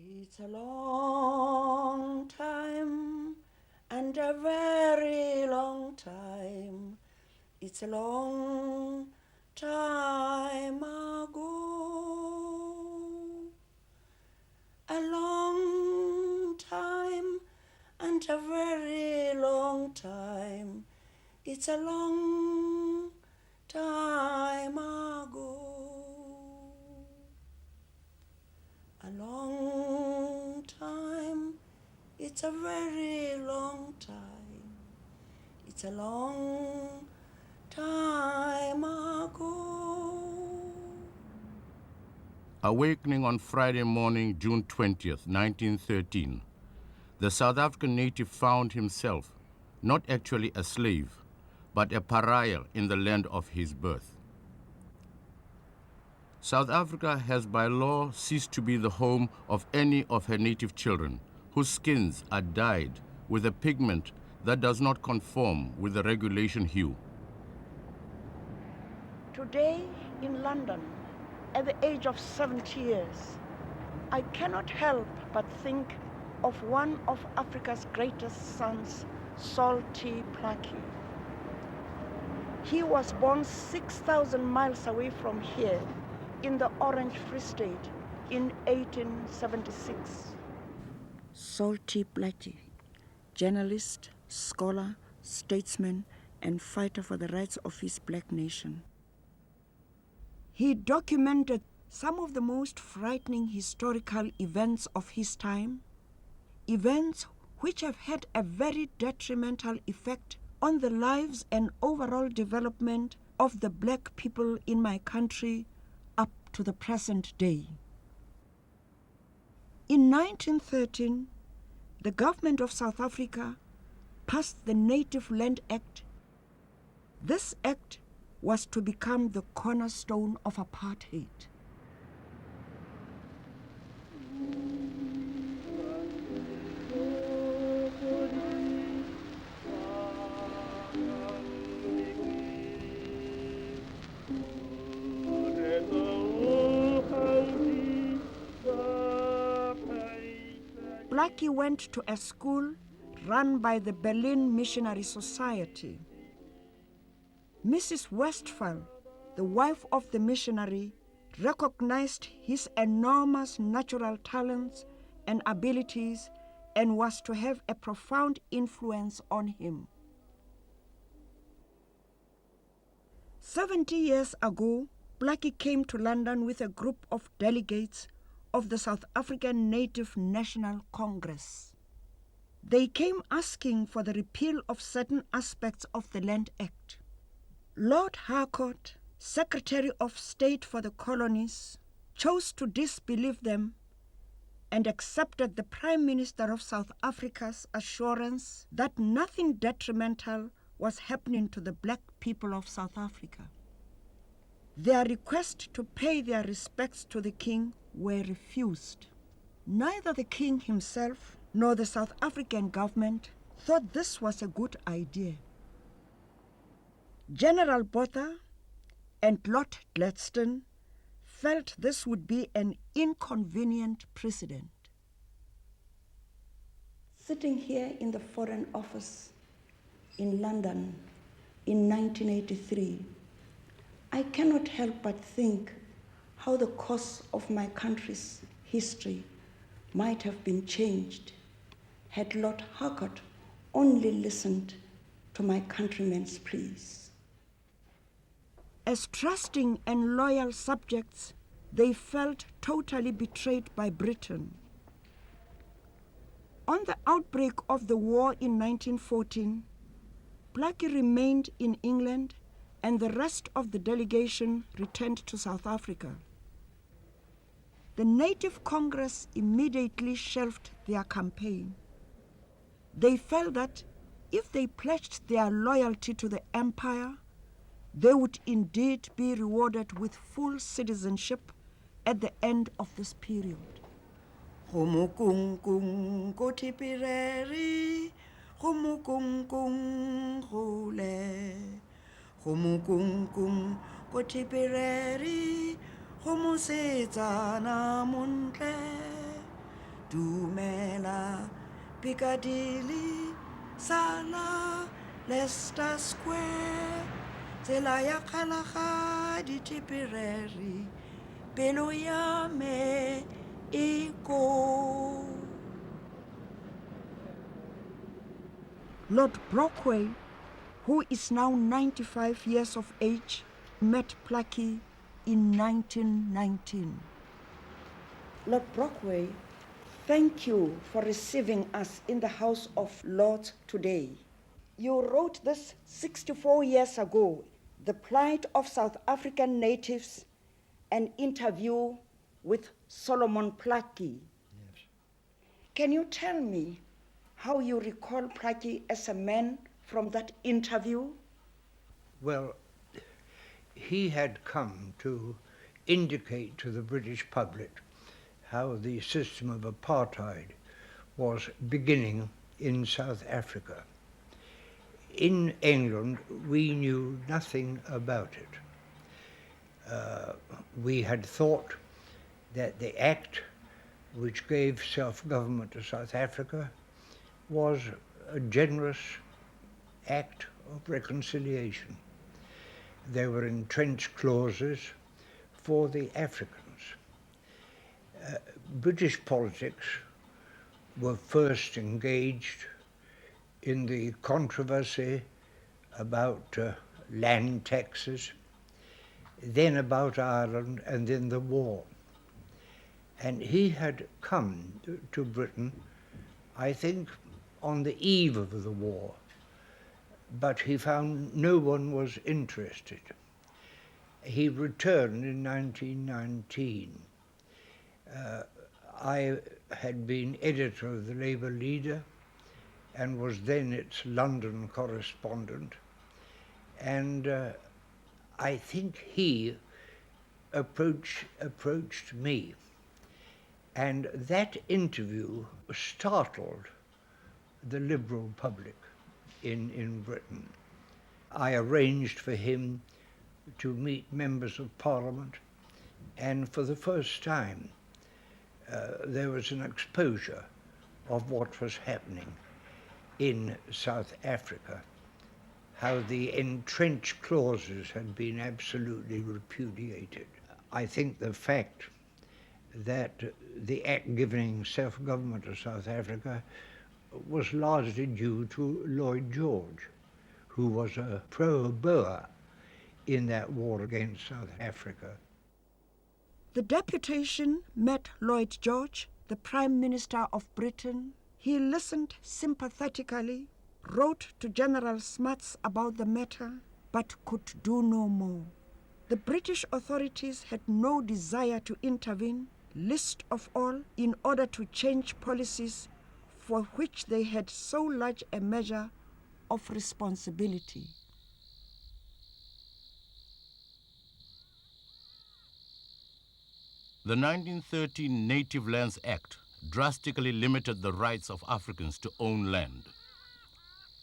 It's a long time and a very long time. It's a long time ago. A long time and a very long time. It's a long time ago. A long time, it's a very long time. It's a long time ago. Awakening on Friday morning, June 20th, 1913, the South African native found himself not actually a slave, but a pariah in the land of his birth. South Africa has by law ceased to be the home of any of her native children whose skins are dyed with a pigment that does not conform with the regulation hue. Today in London, at the age of 70 years, I cannot help but think of one of Africa's greatest sons, Salty Plucky. He was born 6,000 miles away from here in the Orange Free State in 1876. Salty Plucky, journalist, scholar, statesman, and fighter for the rights of his black nation. He documented some of the most frightening historical events of his time, events which have had a very detrimental effect on the lives and overall development of the black people in my country up to the present day. In 1913, the government of South Africa passed the Native Land Act. This act was to become the cornerstone of apartheid. Plucky went to a school run by the Berlin Missionary Society. Mrs. Westphal, the wife of the missionary, recognized his enormous natural talents and abilities and was to have a profound influence on him. 70 years ago, Plucky came to London with a group of delegates of the South African Native National Congress. They came asking for the repeal of certain aspects of the Land Act. Lord Harcourt, Secretary of State for the Colonies, chose to disbelieve them and accepted the Prime Minister of South Africa's assurance that nothing detrimental was happening to the black people of South Africa. Their request to pay their respects to the King were refused. Neither the King himself nor the South African government thought this was a good idea. General Botha and Lord Gladstone felt this would be an inconvenient precedent. Sitting here in the Foreign Office in London in 1983, I cannot help but think how the course of my country's history might have been changed had Lord Harcourt only listened to my countrymen's pleas. As trusting and loyal subjects, they felt totally betrayed by Britain. On the outbreak of the war in 1914, Plucky remained in England and the rest of the delegation returned to South Africa. The Native Congress immediately shelved their campaign. They felt that if they pledged their loyalty to the empire, they would indeed be rewarded with full citizenship at the end of this period. Humukung kotipireri, humukung hule, humukung kotipireri, humusetsana muntle, Dumela, Piccadilly, Sala, Leicester Square, tsela ya Kalaga di Tipperary, pelo ya me iko. Lord Brockway, who is now 95 years of age, met Plucky in 1919. Lord Brockway, thank you for receiving us in the House of Lords today. You wrote this 64 years ago, The Plight of South African Natives, an interview with Solomon Plucky. Yes. Can you tell me how you recall Plucky as a man from that interview? Well, he had come to indicate to the British public how the system of apartheid was beginning in South Africa. In England, we knew nothing about it. We had thought that the act which gave self-government to South Africa was a generous act of reconciliation. There were entrenched clauses for the Africans. British politics were first engaged in the controversy about land taxes, then about Ireland, and then the war. And he had come to Britain, I think, on the eve of the war, but he found no one was interested. He returned in 1919. I had been editor of the Labour Leader and was then its London correspondent, and I think he approached me. And that interview startled the liberal public in Britain. I arranged for him to meet members of Parliament, and for the first time there was an exposure of what was happening in South Africa, how the entrenched clauses had been absolutely repudiated. I think the fact that the act giving self-government to South Africa was largely due to Lloyd George, who was a pro-Boer in that war against South Africa. The deputation met Lloyd George, the Prime Minister of Britain. He listened sympathetically, wrote to General Smuts about the matter, but could do no more. The British authorities had no desire to intervene, least of all in order to change policies for which they had so large a measure of responsibility. The 1913 Native Lands Act drastically limited the rights of Africans to own land.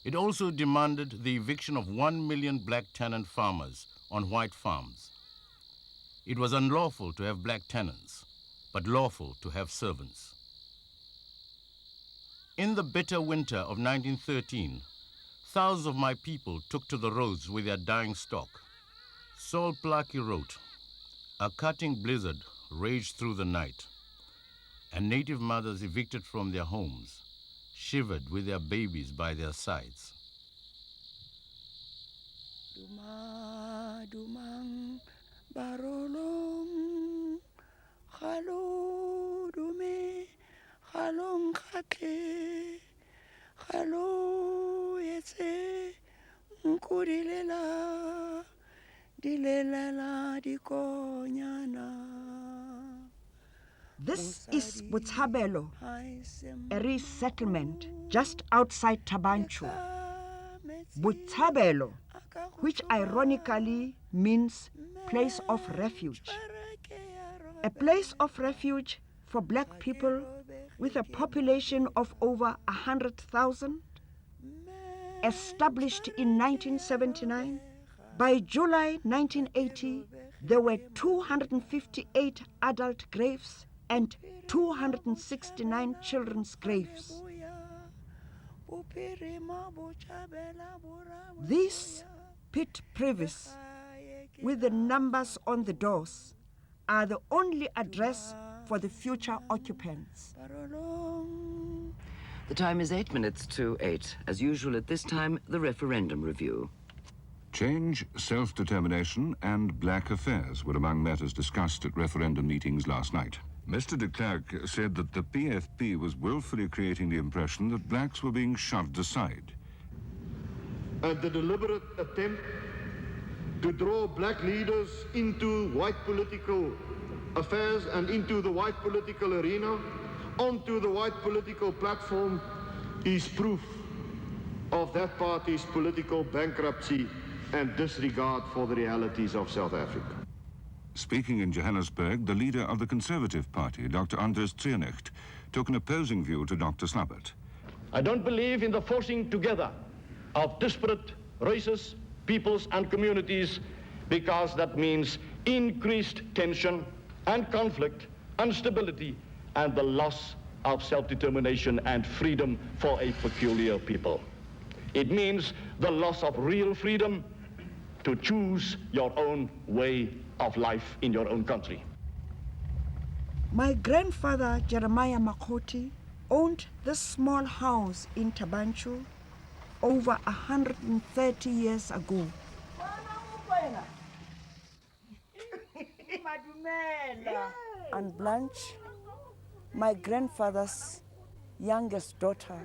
It also demanded the eviction of 1 million black tenant farmers on white farms. It was unlawful to have black tenants, but lawful to have servants. In the bitter winter of 1913, thousands of my people took to the roads with their dying stock. Saul Plucky wrote, "A cutting blizzard raged through the night, and native mothers evicted from their homes shivered with their babies by their sides." Duma dumang barolong khalo dume khalong khakle khalo yetse nkudilela dilelela dikonyana. This is Tsiamelo, a resettlement just outside Tabanchu. Tsiamelo, which ironically means place of refuge. A place of refuge for black people with a population of over 100,000. Established in 1979, by July 1980, there were 258 adult graves and 269 children's graves. These pit privies, with the numbers on the doors, are the only address for the future occupants. The time is 8 minutes to 8. As usual at this time, the referendum review. Change, self-determination and black affairs were among matters discussed at referendum meetings last night. Mr. de Klerk said that the PFP was willfully creating the impression that blacks were being shoved aside. The deliberate attempt to draw black leaders into white political affairs and into the white political arena, onto the white political platform, is proof of that party's political bankruptcy and disregard for the realities of South Africa. Speaking in Johannesburg, the leader of the Conservative Party, Dr. Anders Tsianecht, took an opposing view to Dr. Slabbert. I don't believe in the forcing together of disparate races, peoples and communities, because that means increased tension and conflict, instability, and the loss of self-determination and freedom for a peculiar people. It means the loss of real freedom to choose your own way of life in your own country. My grandfather, Jeremiah Makoti, owned this small house in Tabanchu over 130 years ago. And Blanche, my grandfather's youngest daughter.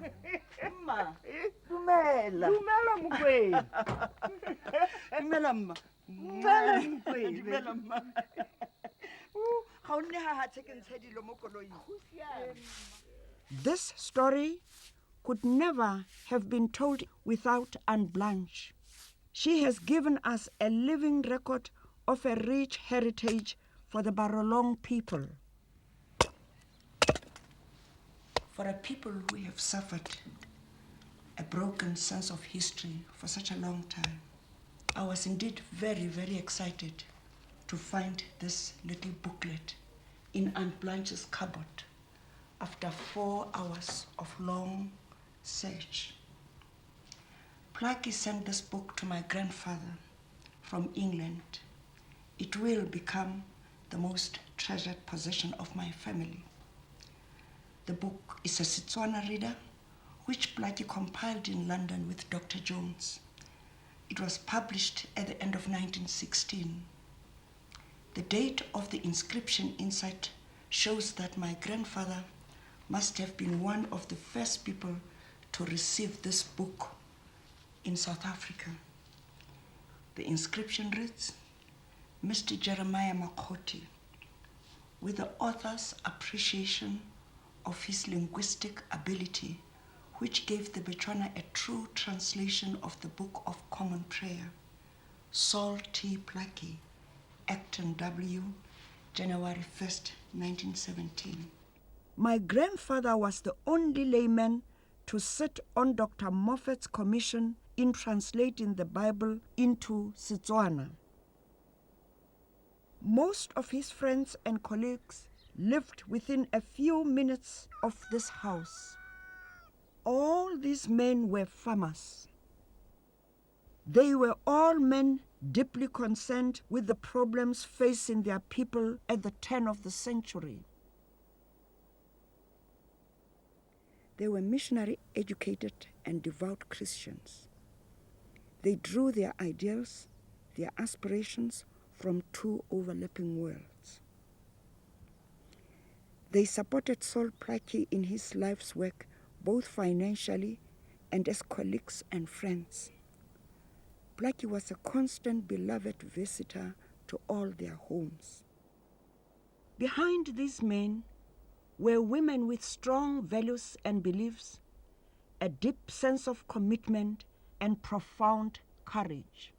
This story could never have been told without Anne Blanche. She has given us a living record of a rich heritage for the Barolong people. For a people who have suffered a broken sense of history for such a long time, I was indeed very, very excited to find this little booklet in Aunt Blanche's cupboard after 4 hours of long search. Plucky sent this book to my grandfather from England. It will become the most treasured possession of my family. The book is a Setswana reader, which Plucky compiled in London with Dr. Jones. It was published at the end of 1916. The date of the inscription inside shows that my grandfather must have been one of the first people to receive this book in South Africa. The inscription reads, Mr. Jeremiah Makoti, with the author's appreciation of his linguistic ability, which gave the Botswana a true translation of the Book of Common Prayer. Saul T. Plucky, Acton W., January 1st, 1917. My grandfather was the only layman to sit on Dr. Moffat's commission in translating the Bible into Setswana. Most of his friends and colleagues lived within a few minutes of this house. All these men were farmers. They were all men deeply concerned with the problems facing their people at the turn of the century. They were missionary educated and devout Christians. They drew their ideals, their aspirations from 2 overlapping worlds. They supported Saul Plucky in his life's work, both financially and as colleagues and friends. Plucky was a constant beloved visitor to all their homes. Behind these men were women with strong values and beliefs, a deep sense of commitment and profound courage.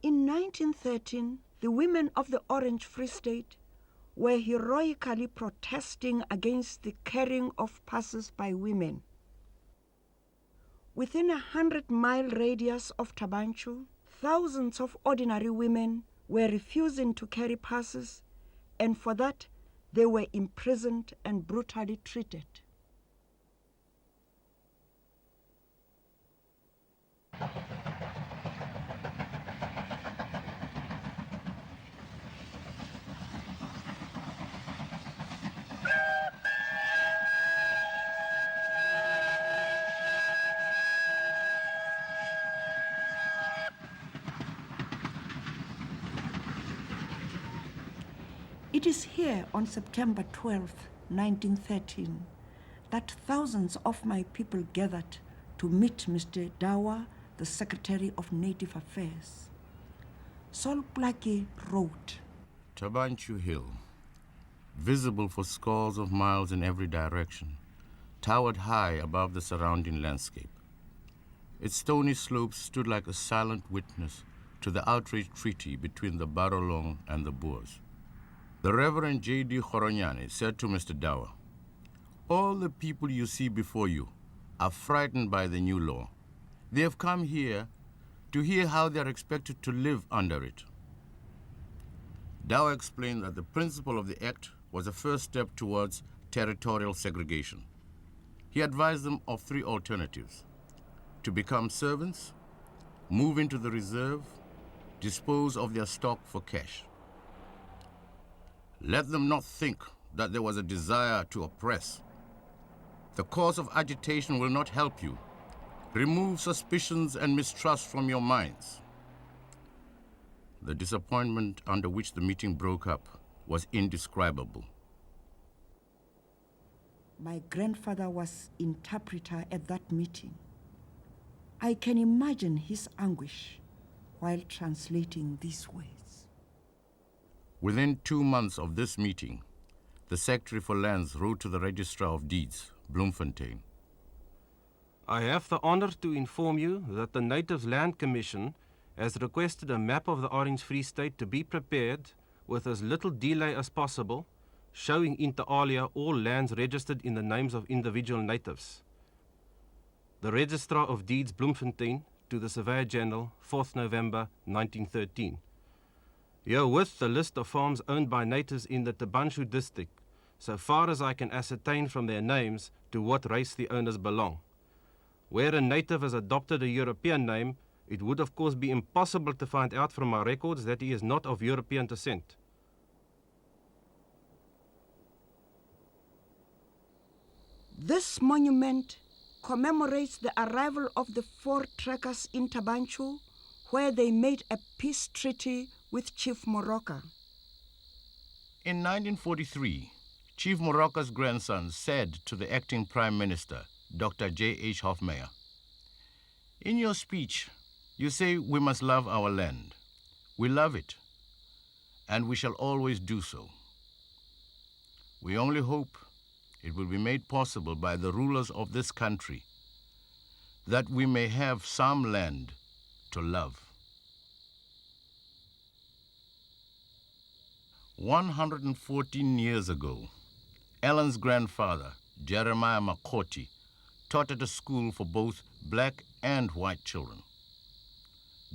In 1913, the women of the Orange Free State were heroically protesting against the carrying of passes by women. Within a 100-mile radius of Tabanchu, thousands of ordinary women were refusing to carry passes and for that they were imprisoned and brutally treated. It is here on September 12, 1913, that thousands of my people gathered to meet Mr. Dawa, the Secretary of Native Affairs. Sol Plaatje wrote, Tabanchu Hill, visible for scores of miles in every direction, towered high above the surrounding landscape. Its stony slopes stood like a silent witness to the outrage treaty between the Barolong and the Boers. The Reverend J.D. Goronyane said to Mr. Dawa, "All the people you see before you are frightened by the new law. They have come here to hear how they are expected to live under it." Dawa explained that the principle of the act was a first step towards territorial segregation. He advised them of three alternatives: to become servants, move into the reserve, dispose of their stock for cash. Let them not think that there was a desire to oppress. The cause of agitation will not help you. Remove suspicions and mistrust from your minds. The disappointment under which the meeting broke up was indescribable. My grandfather was interpreter at that meeting. I can imagine his anguish while translating these words. Within 2 months of this meeting, the Secretary for Lands wrote to the Registrar of Deeds, Bloemfontein. I have the honor to inform you that the Natives Land Commission has requested a map of the Orange Free State to be prepared with as little delay as possible, showing inter alia all lands registered in the names of individual natives. The Registrar of Deeds, Bloemfontein, to the Surveyor General, 4th November 1913. Herewith the list of farms owned by natives in the Tabanchu district, so far as I can ascertain from their names to what race the owners belong. Where a native has adopted a European name, it would of course be impossible to find out from our records that he is not of European descent. This monument commemorates the arrival of the 4 trekkers in Tabanchu, where they made a peace treaty with Chief Moroka. In 1943, Chief Moroka's grandson said to the acting Prime Minister, Dr. J.H. Hofmeyr, "In your speech, you say we must love our land. We love it, and we shall always do so. We only hope it will be made possible by the rulers of this country that we may have some land to love." 114 years ago, Ellen's grandfather, Jeremiah Makoti, taught at a school for both black and white children.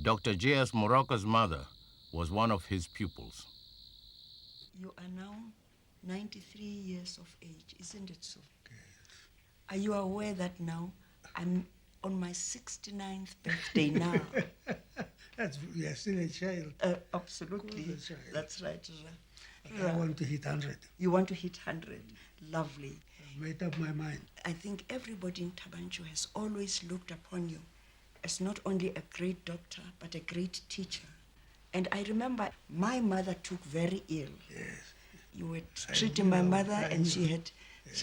Dr. J.S. Moroka's mother was one of his pupils. You are now 93 years of age, isn't it so? Are you aware that now I'm on my 69th birthday now? We are still a child. Absolutely. That's right. I want to hit 100. You want to hit 100. Lovely. I've made up my mind. I think everybody in Tabanchu has always looked upon you as not only a great doctor, but a great teacher. And I remember my mother took very ill. Yes. You were treating my mother, and she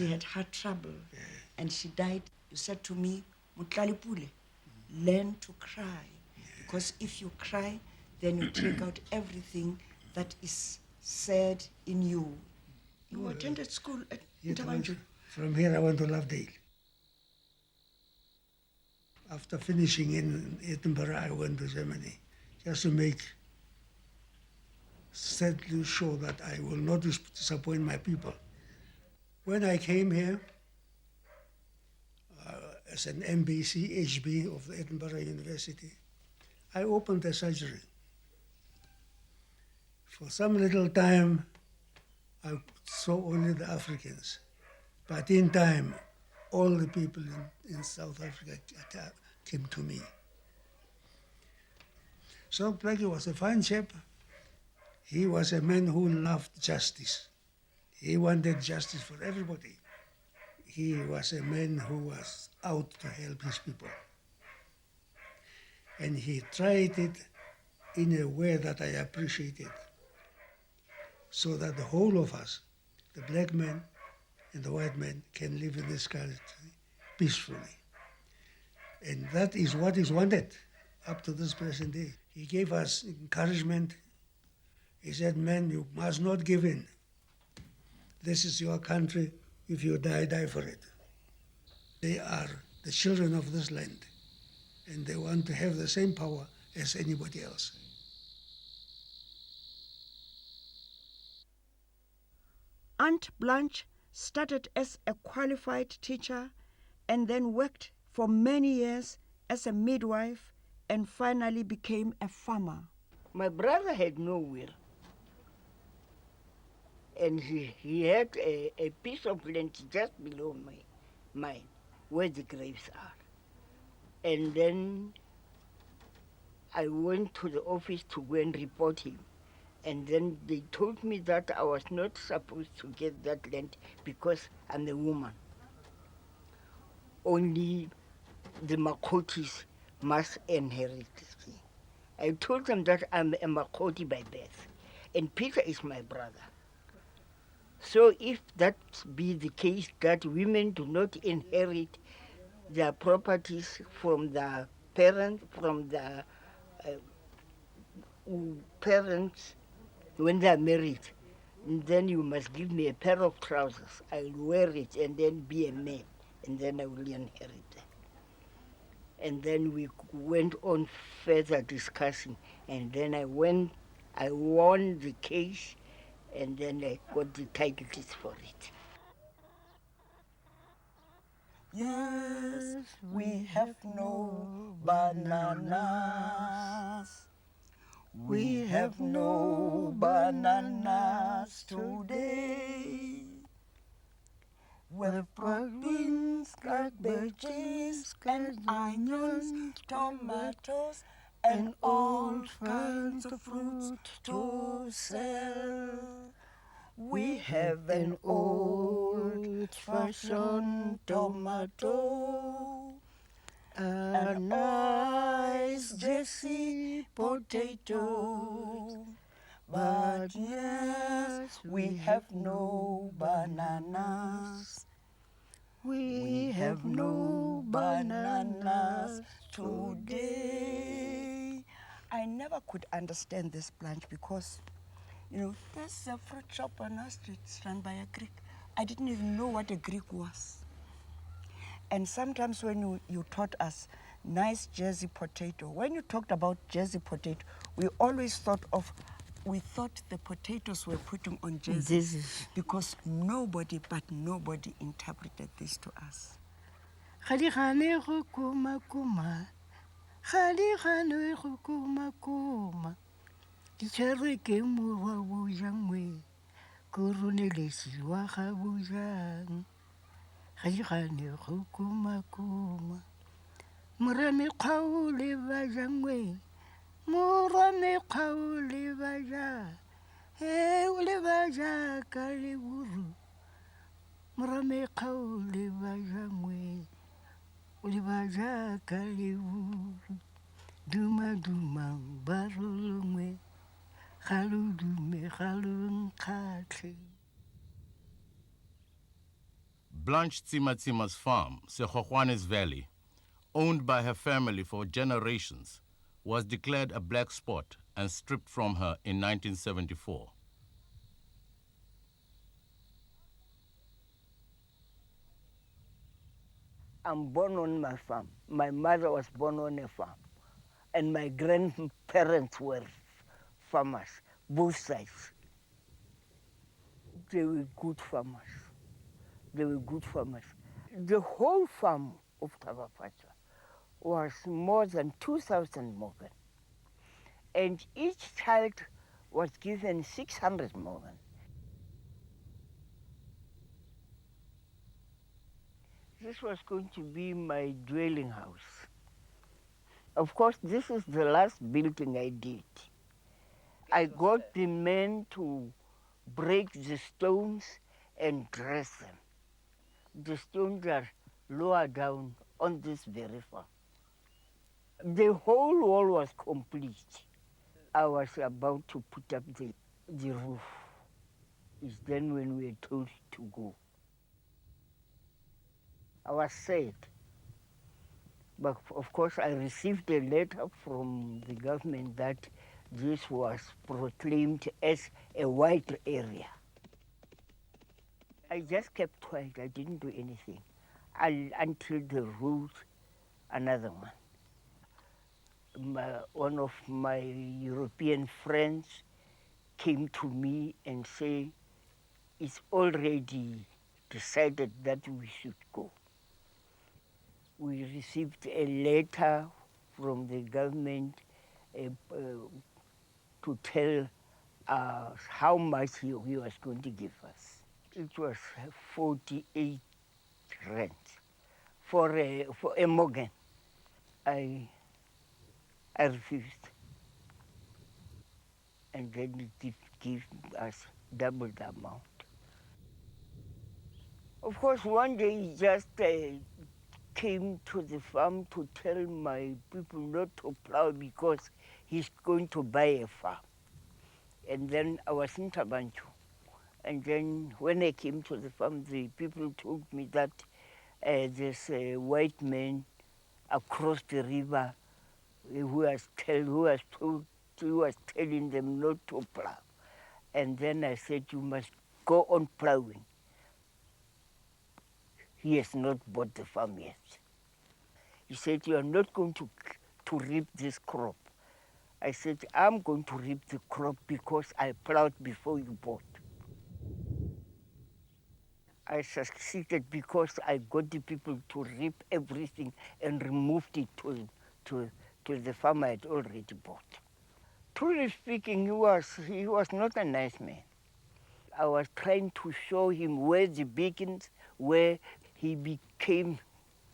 had heart trouble, and she died. You said to me, "Mutlalipule, learn to cry, because if you cry, then you take out everything that is said in you." You attended school at Tabanchu. From here, I went to Lovedale. After finishing in Edinburgh, I went to Germany just to make steadily sure that I will not disappoint my people. When I came here as an MBC HB of the Edinburgh University, I opened a surgery. For some little time, I saw only the Africans. But in time, all the people in South Africa came to me. So Blackie was a fine chap. He was a man who loved justice. He wanted justice for everybody. He was a man who was out to help his people. And he tried it in a way that I appreciated, so that the whole of us, the black man and the white man, can live in this country peacefully. And that is what is wanted up to this present day. He gave us encouragement. He said, "Man, you must not give in. This is your country. If you die, die for it." They are the children of this land, and they want to have the same power as anybody else. Aunt Blanche started as a qualified teacher and then worked for many years as a midwife and finally became a farmer. My brother had no will. And he had a piece of land just below mine, where the graves are. And then I went to the office to go and report him. And then they told me that I was not supposed to get that land because I'm a woman. Only the Makotis must inherit this thing. I told them that I'm a Makoti by birth, and Peter is my brother. So if that be the case, that women do not inherit their properties from the parents, parents when they are married, then you must give me a pair of trousers. I'll wear it and then be a man, and then I will inherit them. And then we went on further discussing, and then I won the case, and then I got the titles for it. Yes, we have no bananas. We have no bananas today. We've brought beans, cabbages, and onions, tomatoes, and all kinds of fruits to sell. We have an old-fashioned tomato, a nice Jessie potato, but yes, we have no bananas. We have no bananas today. I never could understand this, Blanche, because there's a fruit shop on our street run by a Greek. I didn't even know what a Greek was. And sometimes when you taught us nice Jersey potato, when you talked about Jersey potato, we always thought the potatoes were putting on Jersey because nobody interpreted this to us. Murame kaule vajangwe, murame kaule vaja, ule vaja kaliburu. Murame kaule vajangwe, ule vaja kaliburu. Duma duma barulungwe, haludume halunkate. Blanche Tsimatsima's farm, Sekhokhwane's Valley, owned by her family for generations, was declared a black spot and stripped from her in 1974. I'm born on my farm. My mother was born on a farm. And my grandparents were farmers, both sides. They were good farmers. The whole farm of Tabafacha was more than 2,000 morgan. And each child was given 600 morgan. This was going to be my dwelling house. Of course, this is the last building I did. I got the men to break the stones and dress them. The stones are lower down on this very farm. The whole wall was complete. I was about to put up the roof. It's then when we were told to go. I was sad. But of course, I received a letter from the government that this was proclaimed as a white area. I just kept quiet. I didn't do anything until they ruled another one. One of my European friends came to me and said, it's already decided that we should go. We received a letter from the government to tell us how much he was going to give us. It was 48 rand for a Morgan. I refused. And then he did give us double the amount. Of course, one day he just came to the farm to tell my people not to plow because he's going to buy a farm. And then I was in Tabanchu. And then when I came to the farm, the people told me that there's a white man across the river who was telling them not to plow. And then I said, you must go on plowing. He has not bought the farm yet. He said, you are not going to reap this crop. I said, I'm going to reap the crop because I plowed before you bought. I succeeded because I got the people to reap everything and removed it to the farm I had already bought. Truly speaking, he was not a nice man. I was trying to show him where the begins, where he became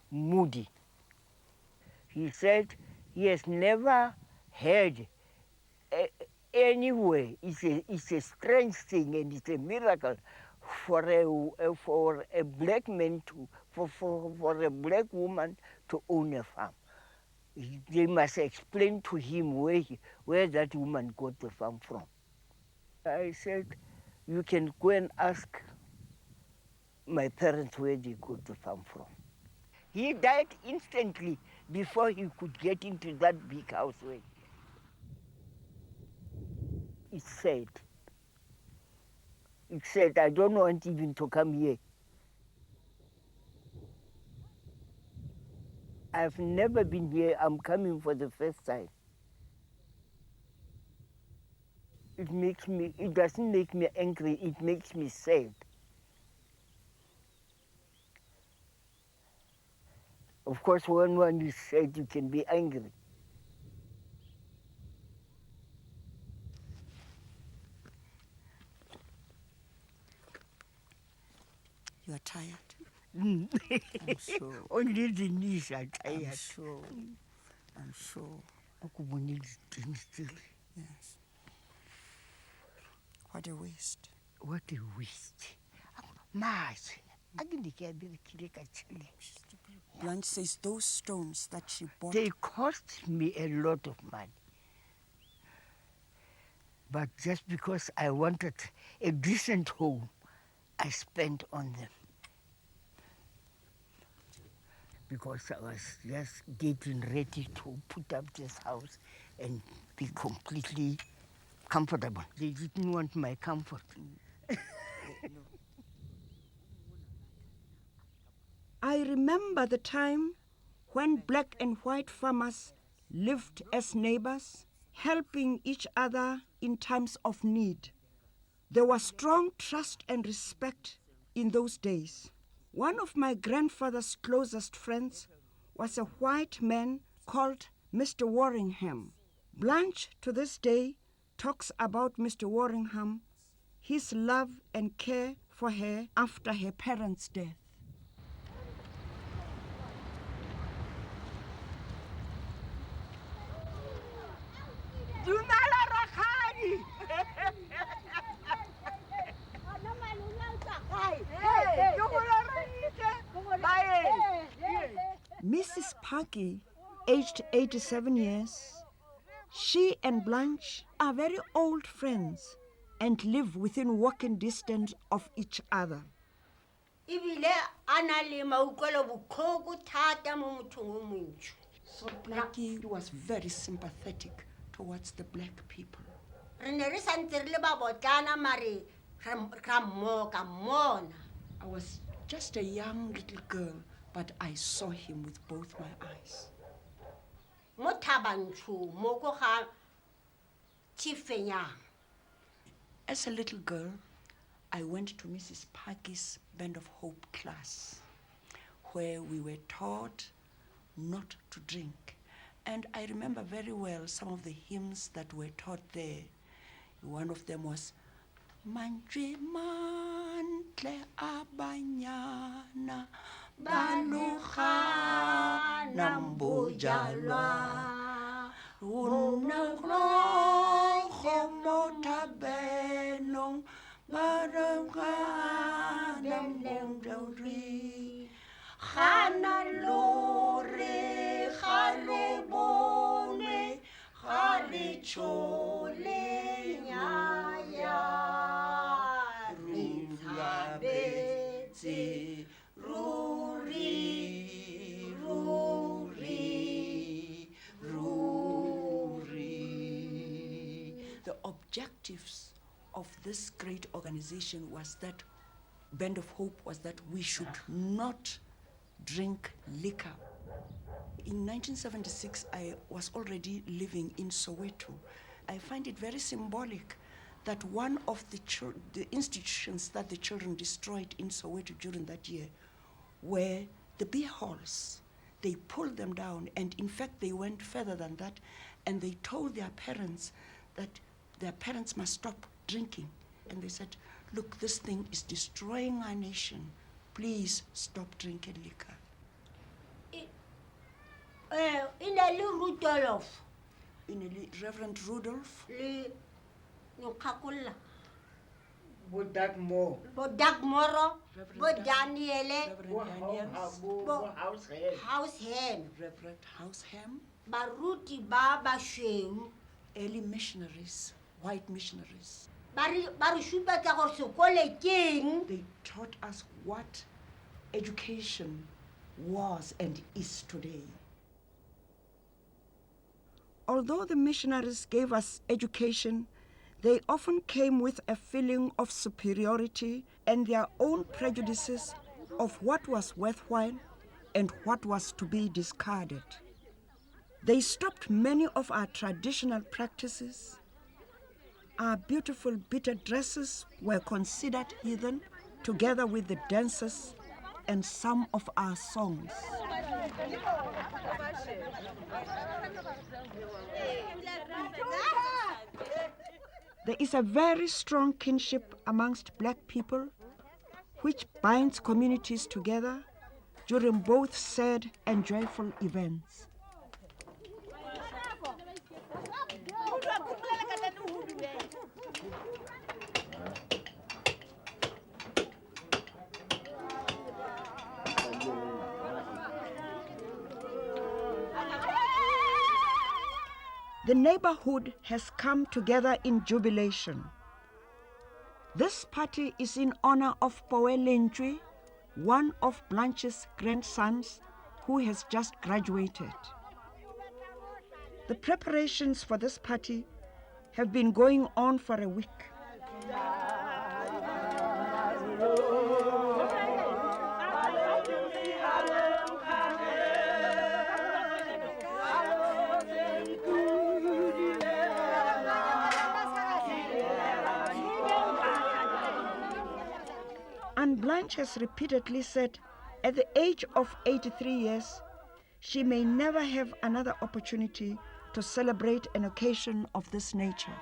moody. He said he has never heard anyway. It's a strange thing and it's a miracle for a black man for a black woman to own a farm. They must explain to him where that woman got the farm from. I said, you can go and ask my parents where they got the farm from. He died instantly before he could get into that big house. It's sad. It's sad. I don't want even to come here. I've never been here. I'm coming for the first time. It doesn't make me angry. It makes me sad. Of course, when one is sad, you can be angry. You are tired. I'm sure. Only the knees are tired. I'm sure. I'm sure. Yes. What a waste. What a waste. Much. Blanche says those stones that she bought... They cost me a lot of money. But just because I wanted a decent home, I spent on them. Because I was just getting ready to put up this house and be completely comfortable. They didn't want my comfort. I remember the time when black and white farmers lived as neighbors, helping each other in times of need. There was strong trust and respect in those days. One of my grandfather's closest friends was a white man called Mr. Warringham. Blanche, to this day, talks about Mr. Warringham, his love and care for her after her parents' death. Paki, aged 87 years, she and Blanche are very old friends and live within walking distance of each other. So Blackie was very sympathetic towards the black people. I was just a young little girl, but I saw him with both my eyes. As a little girl, I went to Mrs. Paki's Band of Hope class, where we were taught not to drink. And I remember very well some of the hymns that were taught there. One of them was, Manjwe mantle abanyana, balucha nambojalwa, unanglo khomota benong, balucha nambojalwi, khana lore, khale bone, khale chole nyaya, rulabetse, ruri, ruri, ruri. The objectives of this great organization was that, Band of Hope was that we should not drink liquor. In 1976, I was already living in Soweto. I find it very symbolic that one of the institutions that the children destroyed in Soweto during that year were the beer halls. They pulled them down, and in fact, they went further than that, and they told their parents that their parents must stop drinking. And they said, look, this thing is destroying our nation. Please stop drinking liquor. In a little Rudolph. Reverend Rudolph. Bodagmoro. Daniele. Househam. Reverend Househam. Baruti Baba Sheu. Early missionaries, white missionaries. They taught us what education was and is today. Although the missionaries gave us education, they often came with a feeling of superiority and their own prejudices of what was worthwhile and what was to be discarded. They stopped many of our traditional practices. Our beautiful beaded dresses were considered heathen, together with the dances and some of our songs. There is a very strong kinship amongst black people, which binds communities together during both sad and joyful events. The neighborhood has come together in jubilation. This party is in honor of Poe Lentjwe, one of Blanche's grandsons who has just graduated. The preparations for this party have been going on for a week. And Blanche has repeatedly said, at the age of 83 years, she may never have another opportunity to celebrate an occasion of this nature.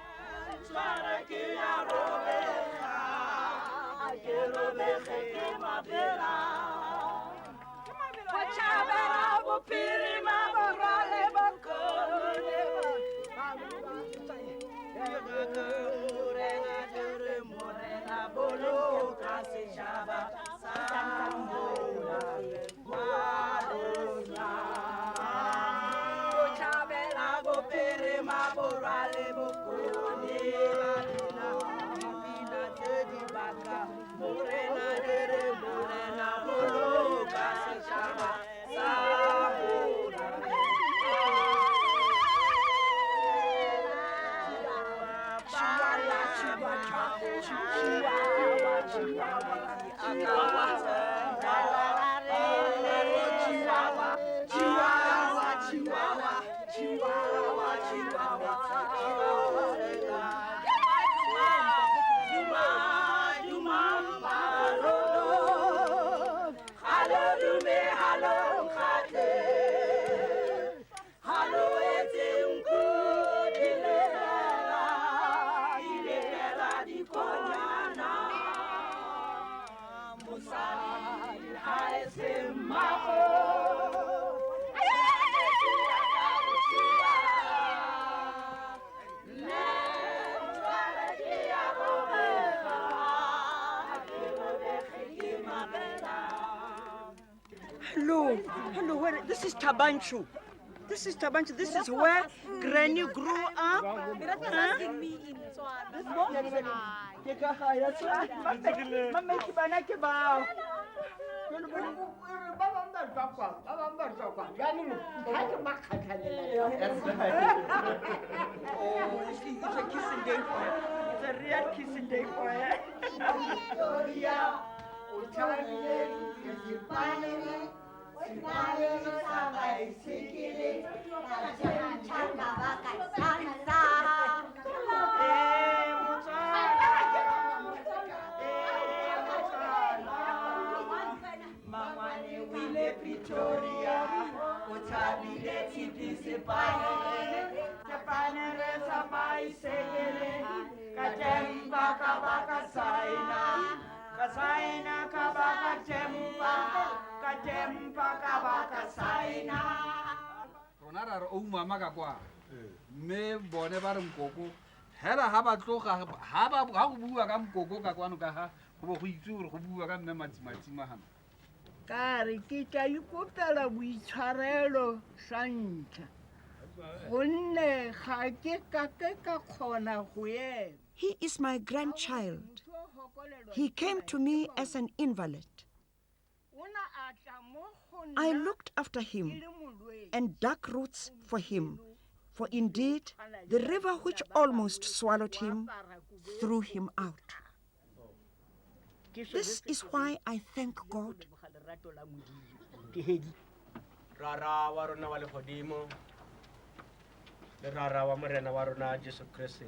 Hello, this is Tabanchu. This is Tabanchu. This is where Granny grew up. asking me in It's a kissing day for her. It's a real kissing day for her. Ronara o mama ka kwa me bone ba re mkoko hela ha ba tloga ha ba go bua ka mkoko ka kwano ka ha go bo go itse gore go bua ka mme Tsimatsima hana ka re ke tla ikopela boitshwarelo sa ntlha gonne ga ke ka kgona go ema. He is my grandchild. He came to me as an invalid. I looked after him and dug roots for him, for indeed the river which almost swallowed him threw him out. This is why I thank God. Rara wa rona wa legodimo le rara wa morena wa rona Jesu Kriste.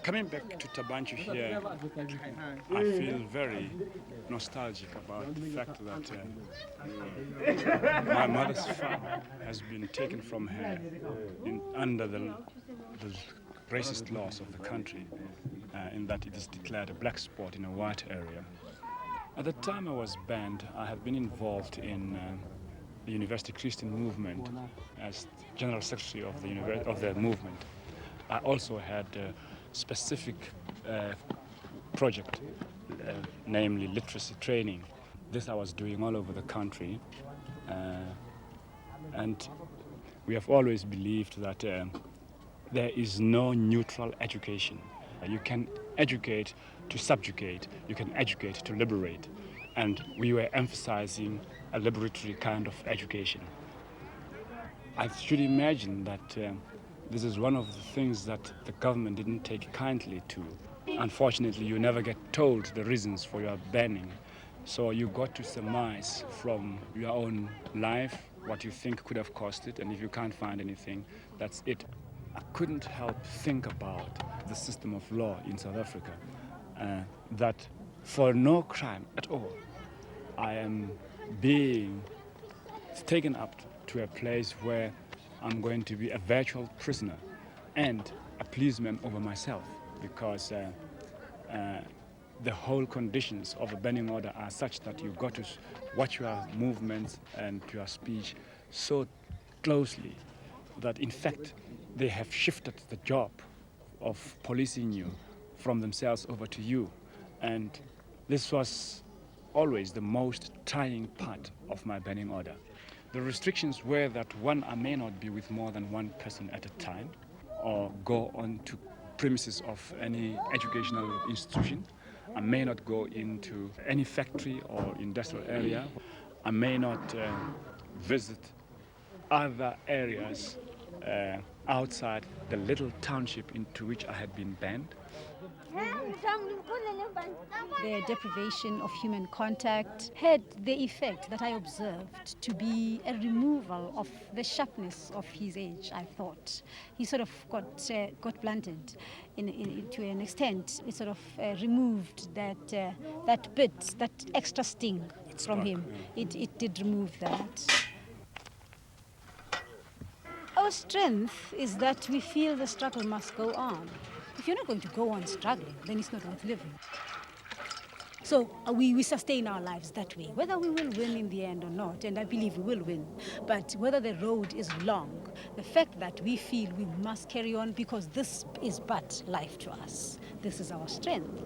Coming back to Tabanchu here, I feel very nostalgic about the fact that my mother's farm has been taken from her under the racist laws of the country, in that it is declared a black spot in a white area. At the time I was banned, I had been involved in the University Christian movement as General Secretary of the movement. I also had specific project, namely literacy training. This I was doing all over the country, and we have always believed that there is no neutral education. You can educate to subjugate, you can educate to liberate, and we were emphasizing a liberatory kind of education. I should imagine that this is one of the things that the government didn't take kindly to. Unfortunately, you never get told the reasons for your banning. So you got to surmise from your own life what you think could have cost it, and if you can't find anything, that's it. I couldn't help think about the system of law in South Africa, that for no crime at all, I am being taken up to a place where I'm going to be a virtual prisoner and a policeman over myself, because the whole conditions of a banning order are such that you've got to watch your movements and your speech so closely that in fact they have shifted the job of policing you from themselves over to you. And this was always the most trying part of my banning order. The restrictions were that one, I may not be with more than one person at a time or go on to premises of any educational institution. I may not go into any factory or industrial area. I may not visit other areas outside the little township into which I had been banned. The deprivation of human contact had the effect that I observed to be a removal of the sharpness of his edge, I thought. He sort of got blunted to an extent. It sort of removed that bit, that extra sting from him. It did remove that. Our strength is that we feel the struggle must go on. If you're not going to go on struggling, then it's not worth living. So we sustain our lives that way, whether we will win in the end or not, and I believe we will win. But whether the road is long, the fact that we feel we must carry on because this is but life to us, this is our strength.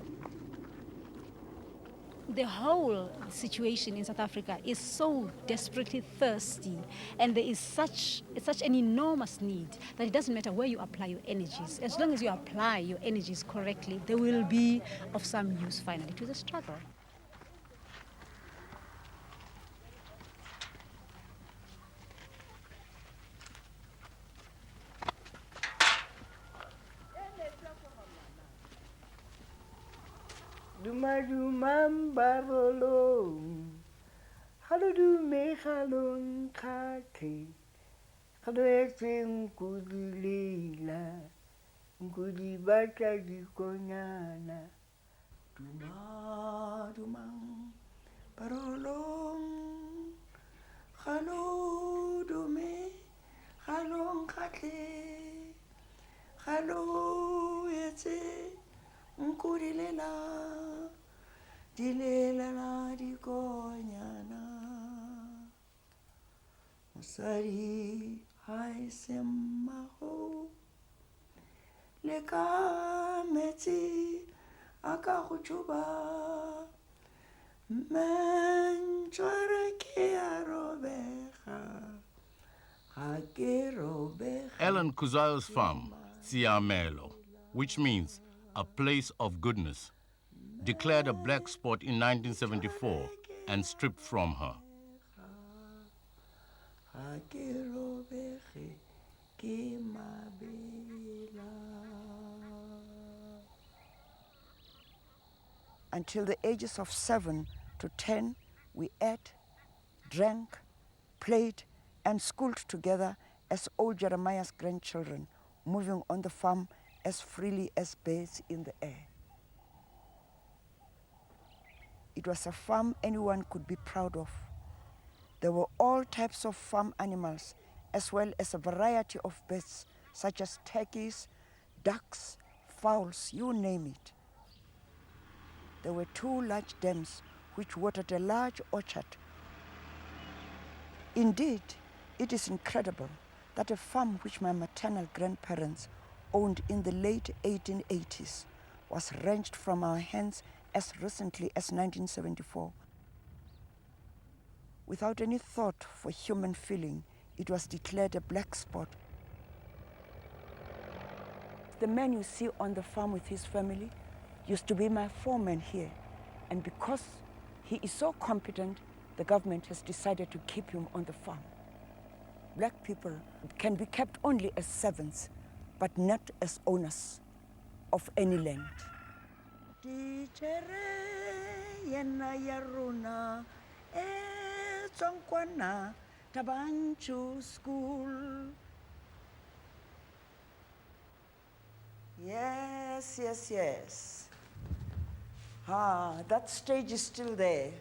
The whole situation in South Africa is so desperately thirsty, and there is such an enormous need that it doesn't matter where you apply your energies. As long as you apply your energies correctly, they will be of some use finally to the struggle. Dumadumam barolong, haludu me halon kati, haluetin kudilila, kudibata di konyana. Dumadumam barolong, haludu me halon kati, haluetin Nkudilela, dilela di konyana. Musari hai semaho, leka meti akahuchuba, menchore ke arobeha, hake robeha. Ellen Kuzwayo's farm, Tsiamelo, which means a place of goodness, declared a black spot in 1974 and stripped from her. Until the ages of 7 to 10, we ate, drank, played, and schooled together as old Jeremiah's grandchildren, moving on the farm as freely as birds in the air. It was a farm anyone could be proud of. There were all types of farm animals, as well as a variety of birds, such as turkeys, ducks, fowls, you name it. There were 2 large dams which watered a large orchard. Indeed, it is incredible that a farm which my maternal grandparents owned in the late 1880s was wrenched from our hands as recently as 1974. Without any thought for human feeling, it was declared a black spot. The man you see on the farm with his family used to be my foreman here, and because he is so competent, the government has decided to keep him on the farm. Black people can be kept only as servants, but not as owners of any land. School. Yes. That stage is still there,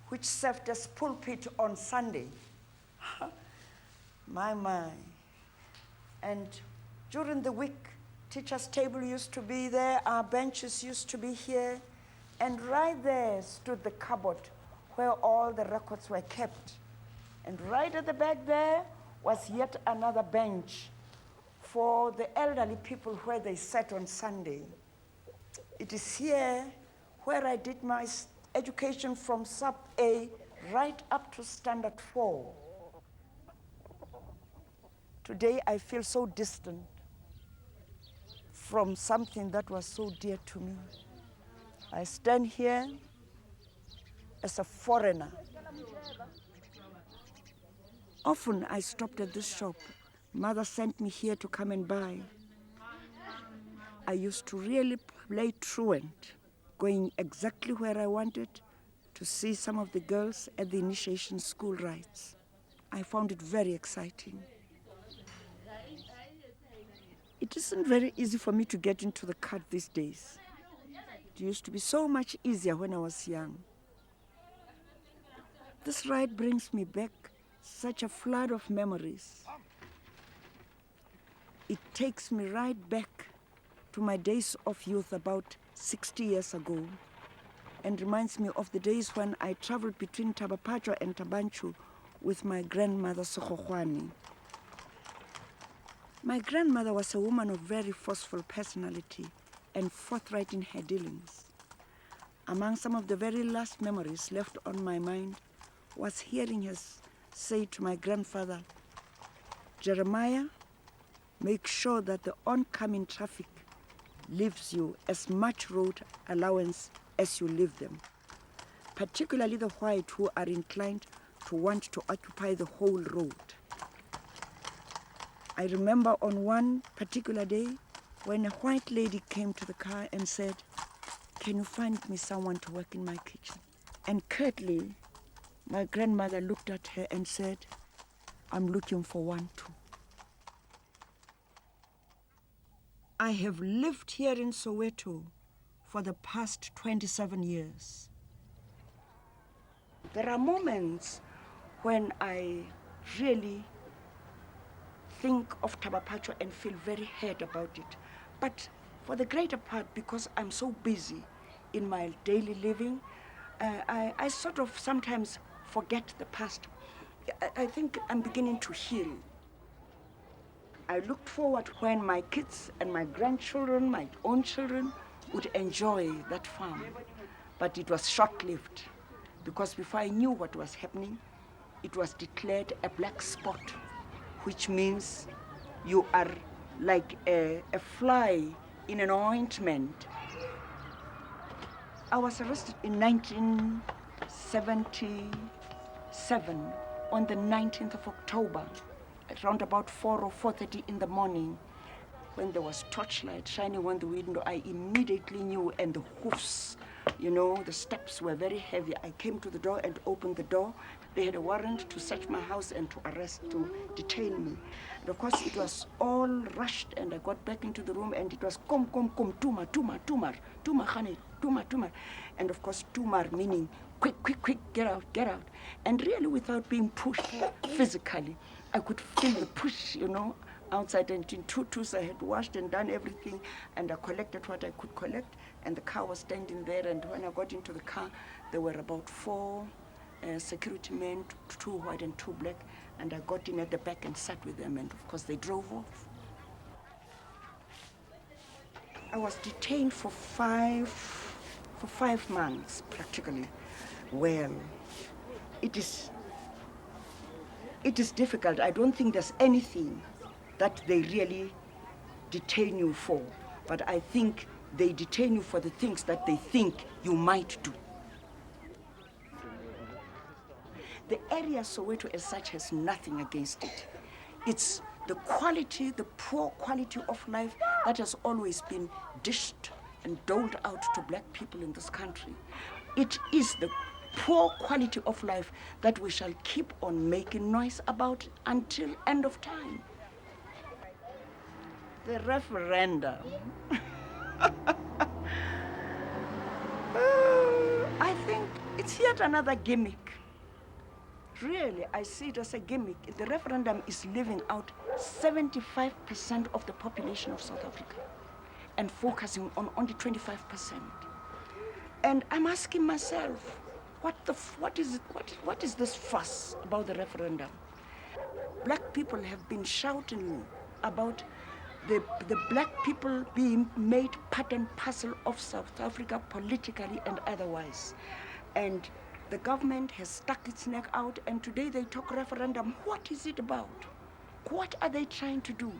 which served as pulpit on Sunday. My. And during the week, teacher's table used to be there, our benches used to be here, and right there stood the cupboard where all the records were kept. And right at the back there was yet another bench for the elderly people where they sat on Sunday. It is here where I did my education from sub A right up to standard 4. Today I feel so distant from something that was so dear to me. I stand here as a foreigner. Often I stopped at this shop. Mother sent me here to come and buy. I used to really play truant, going exactly where I wanted to see some of the girls at the initiation school rites. I found it very exciting. It isn't very easy for me to get into the cart these days. It used to be so much easier when I was young. This ride brings me back such a flood of memories. It takes me right back to my days of youth about 60 years ago and reminds me of the days when I traveled between Tabapacho and Tabanchu with my grandmother Sokohwane. My grandmother was a woman of very forceful personality and forthright in her dealings. Among some of the very last memories left on my mind was hearing her say to my grandfather, "Jeremiah, make sure that the oncoming traffic leaves you as much road allowance as you leave them, particularly the white who are inclined to want to occupy the whole road." I remember on one particular day when a white lady came to the car and said, "Can you find me someone to work in my kitchen?" And curtly, my grandmother looked at her and said, "I'm looking for one too." I have lived here in Soweto for the past 27 years. There are moments when I really think of Tabapacho and feel very hurt about it. But for the greater part, because I'm so busy in my daily living, I sort of sometimes forget the past. I think I'm beginning to heal. I looked forward when my kids and my grandchildren, my own children, would enjoy that farm. But it was short-lived, because before I knew what was happening, it was declared a black spot, which means you are like a fly in an ointment. I was arrested in 1977 on the 19th of October, around about 4 or 4:30 in the morning. When there was torchlight shining on the window, I immediately knew, and the hoofs, you know, the steps were very heavy. I came to the door and opened the door. They had a warrant to search my house and to arrest, to detain me. And of course, it was all rushed, and I got back into the room, and it was kom, tumar, khane, tumar. And of course, tumar meaning quick, get out. And really, without being pushed physically, I could feel the push, you know, outside. And in tutus, I had washed and done everything, and I collected what I could collect, and the car was standing there. And when I got into the car, there were about 4 security men, 2 white and 2 black, and I got in at the back and sat with them, and of course they drove off. I was detained for 5 months, practically. Well, it is difficult. I don't think there's anything that they really detain you for, but I think they detain you for the things that they think you might do. The area Soweto as such has nothing against it. It's the quality, the poor quality of life that has always been dished and doled out to black people in this country. It is the poor quality of life that we shall keep on making noise about until end of time. The referendum. I think it's yet another gimmick. Really, I see it as a gimmick. The referendum is leaving out 75% of the population of South Africa and focusing on only 25%. And I'm asking myself, what is this fuss about the referendum? black people have been shouting about the black people being made part and parcel of South Africa politically and otherwise. And the government has stuck its neck out, and today they talk referendum. What is it about? What are they trying to do?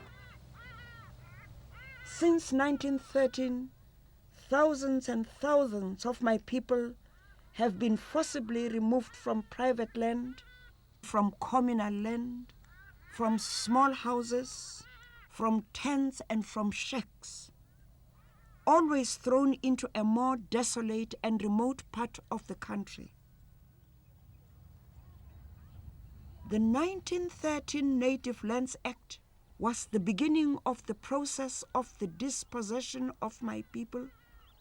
Since 1913, thousands and thousands of my people have been forcibly removed from private land, from communal land, from small houses, from tents and from shacks, always thrown into a more desolate and remote part of the country. The 1913 Native Lands Act was the beginning of the process of the dispossession of my people,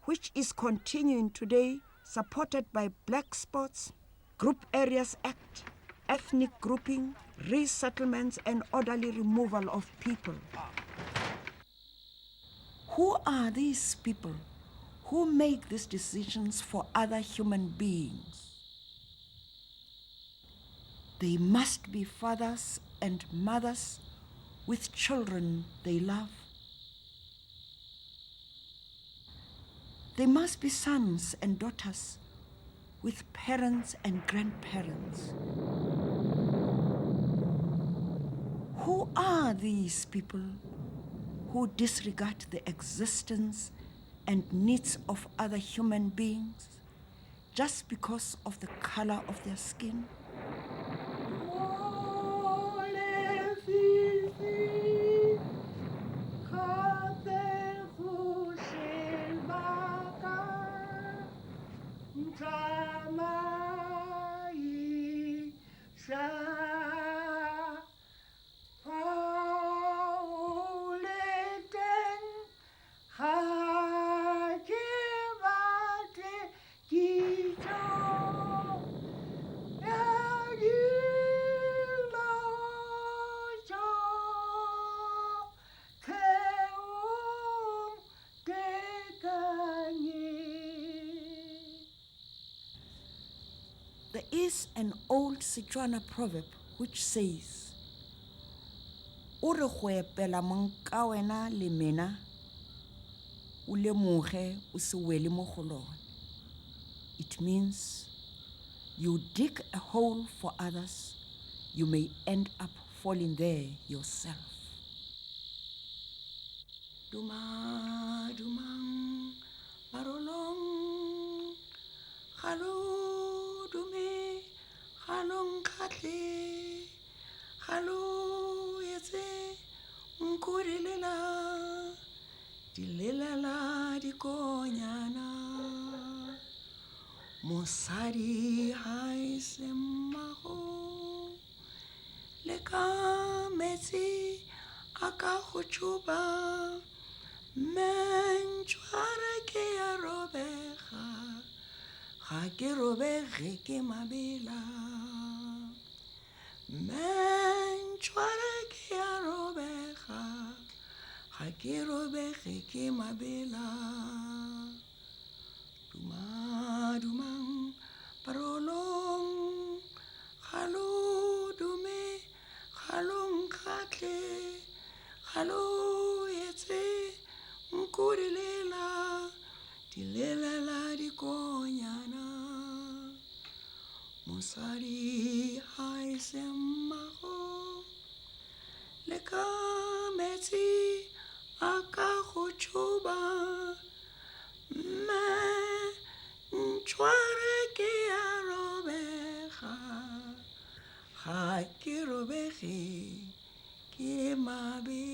which is continuing today, supported by Black Spots, Group Areas Act, ethnic grouping, resettlements, and orderly removal of people. Who are these people who make these decisions for other human beings? They must be fathers and mothers with children they love. They must be sons and daughters with parents and grandparents. Who are these people who disregard the existence and needs of other human beings just because of the color of their skin? There is an old Setswana proverb which says, "O re go epela monka wena le mena, o lemoge o se wele mo go lona." It means you dig a hole for others, you may end up falling there yourself. Duma, dumang, marolong, halo, dume, halong katle, halo, yetse, nkurilela, dilela di konyana, mosadi hai semaho, leka metsi aka go tšhuba, mentšhware ke ya robega, ga ke robege ke mabela, mentšhware ke ya robega, ga ke robege ke mabela. Duma, dumang, parolong, halo, dume, halong katle, halo, yetse, nkurilela, dilela di konyana, mosadi hai semago, leka metsi aka go tšhuba, mentšhware ke ya robega, ga ke robege ke mabela.